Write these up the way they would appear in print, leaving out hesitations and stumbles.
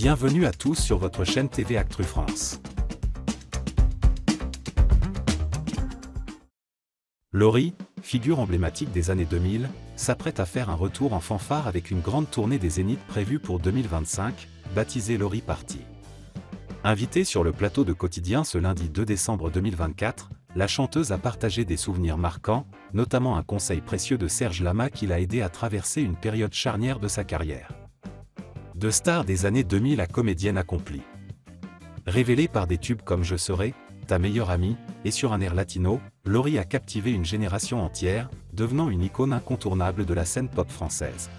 Bienvenue à tous sur votre chaîne TV Actu France. Laurie, figure emblématique des années 2000, s'apprête à faire un retour en fanfare avec une grande tournée des Zéniths prévue pour 2025, baptisée Laurie Party. Invitée sur le plateau de Quotidien ce lundi 2 décembre 2024, la chanteuse a partagé des souvenirs marquants, notamment un conseil précieux de Serge Lama qui l'a aidé à traverser une période charnière de sa carrière. De star des années 2000 à comédienne accomplie. Révélée par des tubes comme Je serai, Ta meilleure amie, et sur un air latino, Laurie a captivé une génération entière, devenant une icône incontournable de la scène pop française.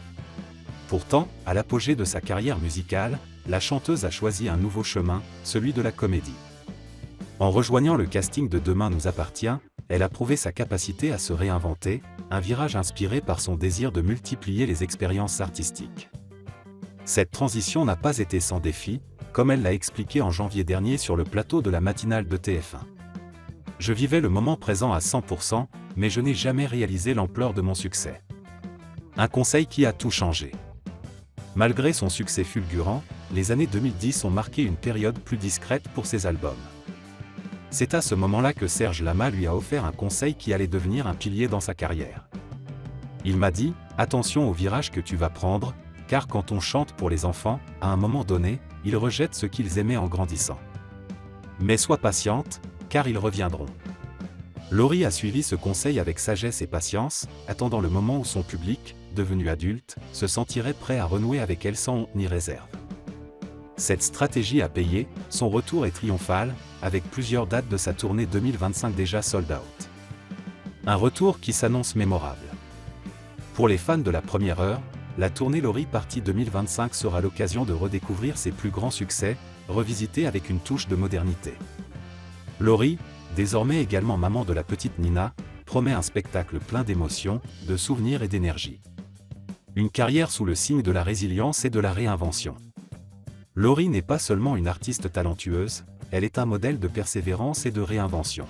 Pourtant, à l'apogée de sa carrière musicale, la chanteuse a choisi un nouveau chemin, celui de la comédie. En rejoignant le casting de Demain nous appartient, elle a prouvé sa capacité à se réinventer, un virage inspiré par son désir de multiplier les expériences artistiques. Cette transition n'a pas été sans défi, comme elle l'a expliqué en janvier dernier sur le plateau de la matinale de TF1. Je vivais le moment présent à 100%, mais je n'ai jamais réalisé l'ampleur de mon succès. Un conseil qui a tout changé. Malgré son succès fulgurant, les années 2010 ont marqué une période plus discrète pour ses albums. C'est à ce moment-là que Serge Lama lui a offert un conseil qui allait devenir un pilier dans sa carrière. Il m'a dit, attention au virage que tu vas prendre, car quand on chante pour les enfants, à un moment donné, ils rejettent ce qu'ils aimaient en grandissant. Mais sois patiente, car ils reviendront. Laurie a suivi ce conseil avec sagesse et patience, attendant le moment où son public, devenu adulte, se sentirait prêt à renouer avec elle sans honte ni réserve. Cette stratégie a payé, son retour est triomphal, avec plusieurs dates de sa tournée 2025 déjà sold out. Un retour qui s'annonce mémorable. Pour les fans de la première heure, la tournée Laurie Party 2025 sera l'occasion de redécouvrir ses plus grands succès, revisités avec une touche de modernité. Laurie, désormais également maman de la petite Nina, promet un spectacle plein d'émotions, de souvenirs et d'énergie. Une carrière sous le signe de la résilience et de la réinvention. Laurie n'est pas seulement une artiste talentueuse, elle est un modèle de persévérance et de réinvention.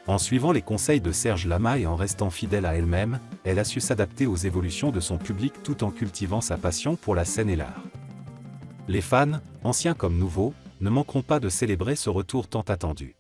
En suivant les conseils de Serge Lama et en restant fidèle à elle-même, elle a su s'adapter aux évolutions de son public tout en cultivant sa passion pour la scène et l'art. Les fans, anciens comme nouveaux, ne manqueront pas de célébrer ce retour tant attendu.